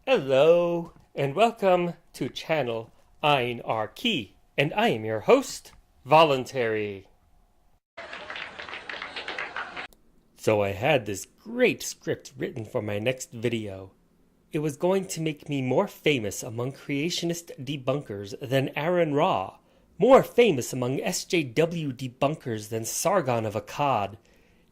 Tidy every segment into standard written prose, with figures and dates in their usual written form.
Hello, and welcome to channel Ein Our Key, and I am your host, Voluntary. So I had this great script written for my next video. It was going to make me more famous among creationist debunkers than Aaron Ra, more famous among SJW debunkers than Sargon of Akkad,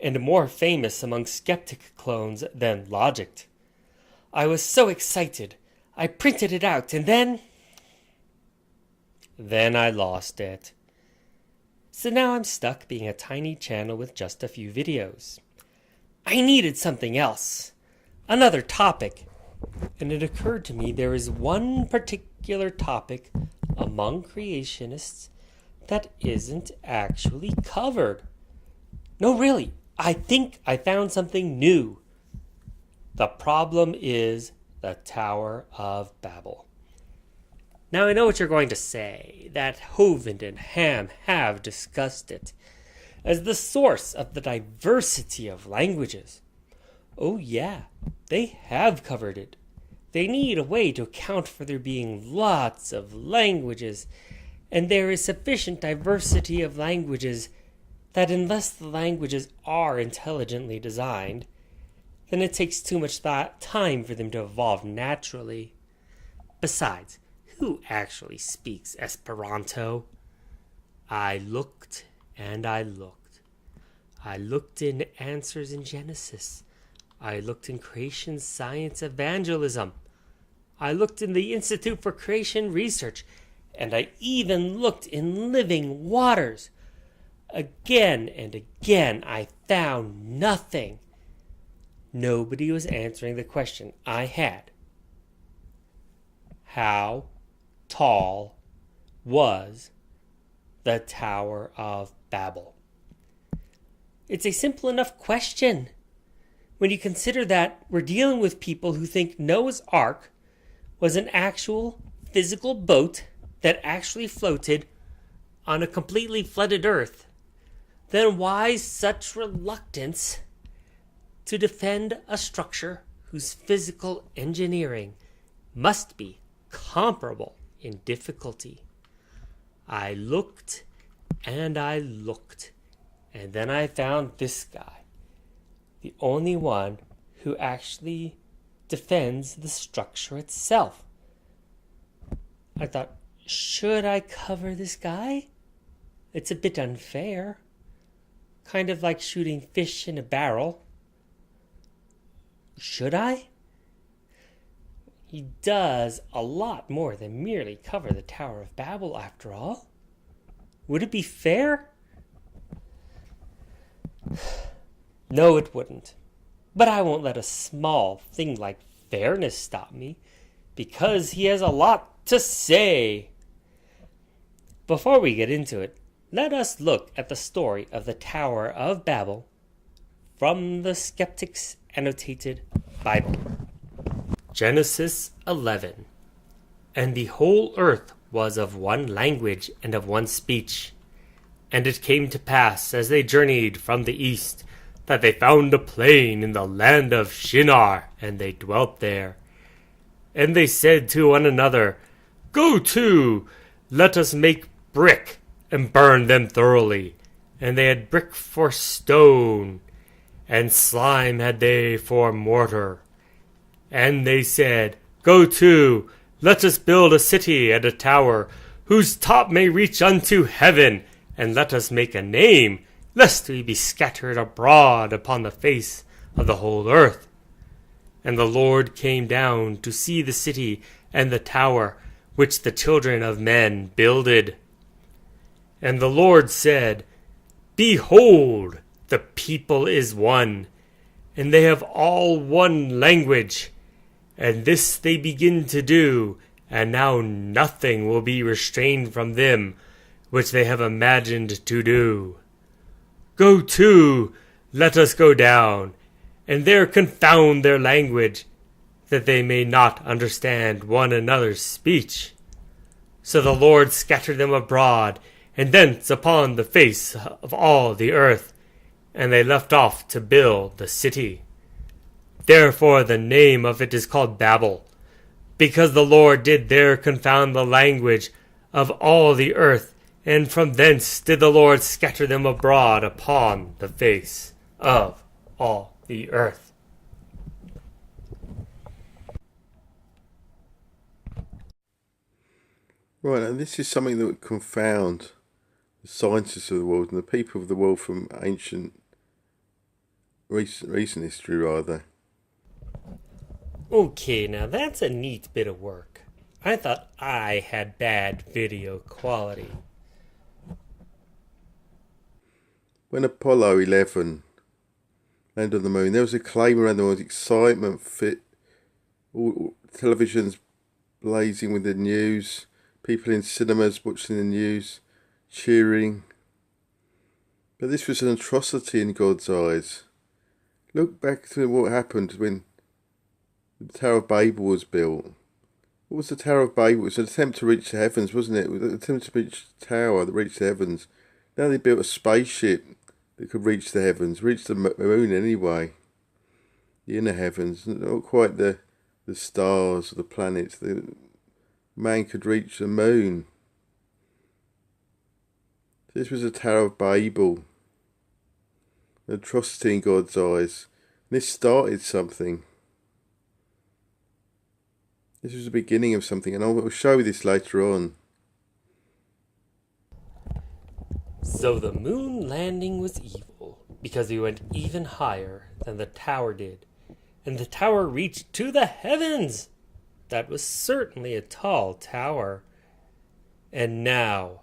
and more famous among skeptic clones than Logic. I was so excited. I printed it out and then I lost it. So now I'm stuck being a tiny channel with just a few videos. I needed something else, another topic, and it occurred to me there is one particular topic among creationists that isn't actually covered. No, really, I think I found something new. The problem is the Tower of Babel. Now I know what you're going to say, that Hovind and Ham have discussed it as the source of the diversity of languages. Oh yeah, they have covered it. They need a way to account for there being lots of languages, and there is sufficient diversity of languages that unless the languages are intelligently designed, then it takes too much time for them to evolve naturally. Besides, who actually speaks Esperanto? I looked and I looked. I looked in Answers in Genesis. I looked in Creation Science Evangelism. I looked in the Institute for Creation Research. And I even looked in Living Waters. Again and again I found nothing. Nobody was answering the question I had. How tall was the Tower of Babel? It's a simple enough question when you consider that we're dealing with people who think Noah's Ark was an actual physical boat that actually floated on a completely flooded earth. Then why such reluctance to defend a structure whose physical engineering must be comparable in difficulty? I looked and I looked, and then I found this guy, the only one who actually defends the structure itself. I thought, should I cover this guy? It's a bit unfair. Kind of like shooting fish in a barrel. Should I? He does a lot more than merely cover the Tower of Babel, after all. Would it be fair? No, it wouldn't. But I won't let a small thing like fairness stop me, because he has a lot to say. Before we get into it, let us look at the story of the Tower of Babel from the Skeptic's Annotated Bible. Genesis 11. And the whole earth was of one language and of one speech. And it came to pass, as they journeyed from the east, that they found a plain in the land of Shinar, and they dwelt there. And they said to one another, Go to, let us make brick, and burn them thoroughly. And they had brick for stone, and slime had they for mortar. And they said, Go to, let us build a city and a tower, whose top may reach unto heaven, and let us make a name, lest we be scattered abroad upon the face of the whole earth. And the Lord came down to see the city and the tower, which the children of men builded. And the Lord said, Behold, the people is one, and they have all one language. And this they begin to do, and now nothing will be restrained from them, which they have imagined to do. Go to, let us go down, and there confound their language, that they may not understand one another's speech. So the Lord scattered them abroad, and thence upon the face of all the earth, and they left off to build the city. Therefore the name of it is called Babel, because the Lord did there confound the language of all the earth, and from thence did the Lord scatter them abroad upon the face of all the earth. Right, and this is something that would confound the scientists of the world and the people of the world from recent history, rather. Okay, now that's a neat bit of work. I thought I had bad video quality. When Apollo 11 landed on the moon, there was a claim around the world, excitement, all televisions blazing with the news, people in cinemas watching the news, cheering. But this was an atrocity in God's eyes. Look back to what happened when the Tower of Babel was built. What was the Tower of Babel? It was an attempt to reach the heavens, wasn't it? It was an attempt to reach the tower that reached the heavens. Now they built a spaceship that could reach the heavens, reach the moon anyway. The inner heavens, not quite the stars or the planets. The man could reach the moon. This was a Tower of Babel. An atrocity in God's eyes. And this started something. This was the beginning of something, and I will show you this later on. So the moon landing was evil, because we went even higher than the tower did, and the tower reached to the heavens. That was certainly a tall tower. And now,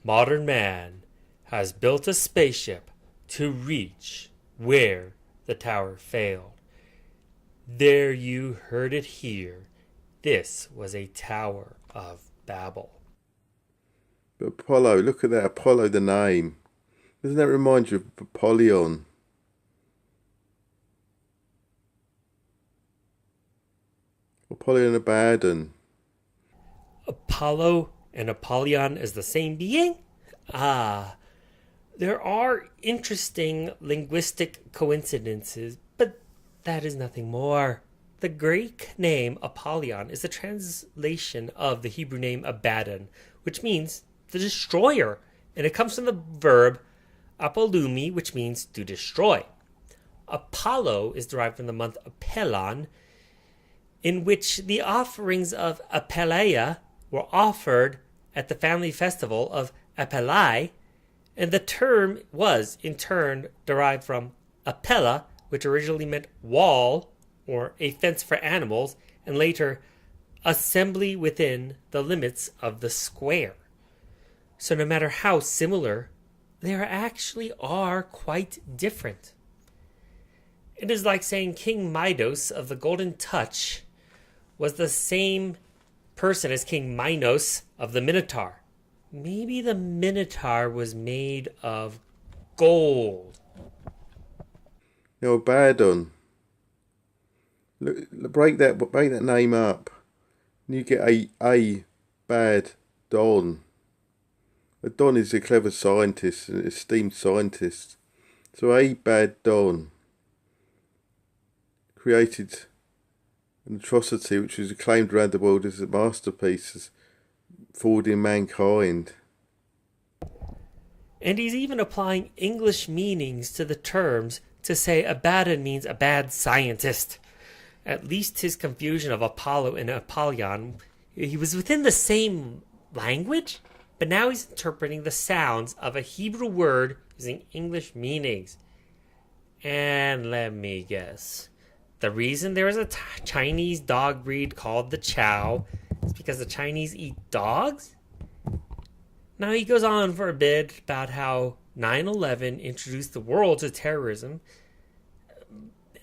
modern man has built a spaceship to reach where the tower failed. There you heard it here. This was a Tower of Babel. But Apollo, look at that, Apollo, the name. Doesn't that remind you of Apollyon? Apollyon Abaddon. Apollo and Apollyon is the same being? Ah, there are interesting linguistic coincidences, but that is nothing more. The Greek name Apollyon is a translation of the Hebrew name Abaddon, which means the destroyer, and it comes from the verb apolumi, which means to destroy. Apollo is derived from the month Apellon, in which the offerings of Apelleia were offered at the family festival of Apellai, and the term was, in turn, derived from Apella, which originally meant wall, or a fence for animals, and later assembly within the limits of the square. So no matter how similar, they actually are quite different. It is like saying King Minos of the Golden Touch was the same person as King Minos of the Minotaur. Maybe the Minotaur was made of gold. Now Abaddon. Look, break that name up. And you get a bad Don. A Don is a clever scientist, an esteemed scientist. So a bad Don created an atrocity which was acclaimed around the world as a masterpiece, forwarding mankind. And he's even applying English meanings to the terms to say Abaddon means a bad scientist. At least his confusion of Apollo and Apollyon, he was within the same language, but now he's interpreting the sounds of a Hebrew word using English meanings. And let me guess. The reason there is a Chinese dog breed called the Chow is because the Chinese eat dogs? Now he goes on for a bit about how 9/11 introduced the world to terrorism,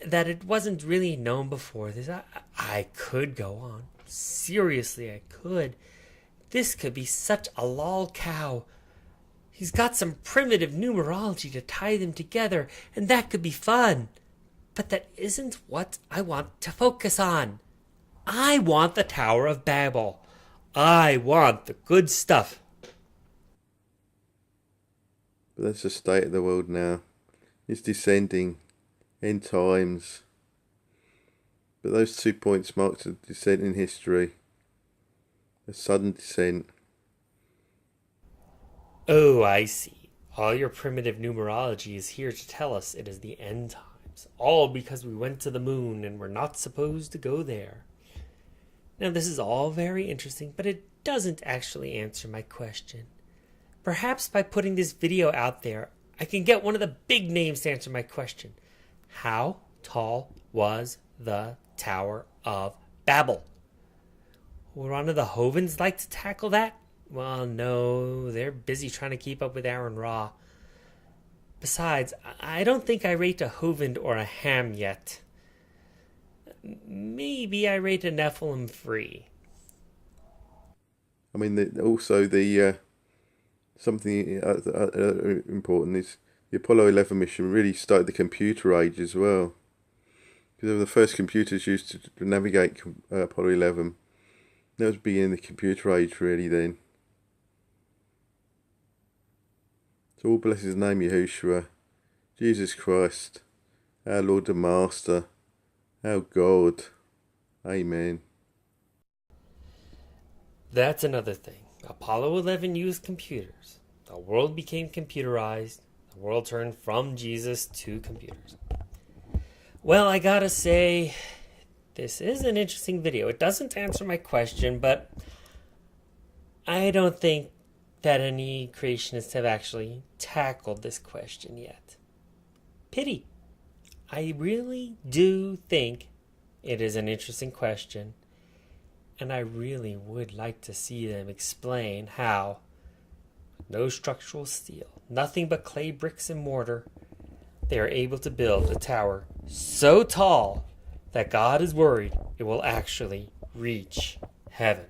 that it wasn't really known before this. I could go on. Seriously, I could. This could be such a lol cow. He's got some primitive numerology to tie them together, and that could be fun. But that isn't what I want to focus on. I want the Tower of Babel. I want the good stuff. But that's the state of the world now. It's descending. End times. But those 2 points marked a descent in history, a sudden descent. Oh, I see. All your primitive numerology is here to tell us it is the end times, all because we went to the moon and were not supposed to go there. Now, this is all very interesting, but it doesn't actually answer my question. Perhaps by putting this video out there, I can get one of the big names to answer my question. How tall was the Tower of Babel? Would one of the Hovens like to tackle that? Well, no, they're busy trying to keep up with Aaron Ra. Besides, I don't think I rate a Hovind or a Ham yet. Maybe I rate a Nephilim free. I mean, also the something important is the Apollo 11 mission really started the computer age as well. Because they were the first computers used to navigate Apollo 11. That was beginning the computer age really then. So all bless his name, Yahushua, Jesus Christ, our Lord and Master, our God. Amen. That's another thing. Apollo 11 used computers. The world became computerized. The world turned from Jesus to computers. Well, I gotta say, this is an interesting video. It doesn't answer my question, but I don't think that any creationists have actually tackled this question yet. Pity. I really do think it is an interesting question, and I really would like to see them explain how, with no structural steel, nothing but clay bricks and mortar, they are able to build a tower so tall that God is worried it will actually reach heaven.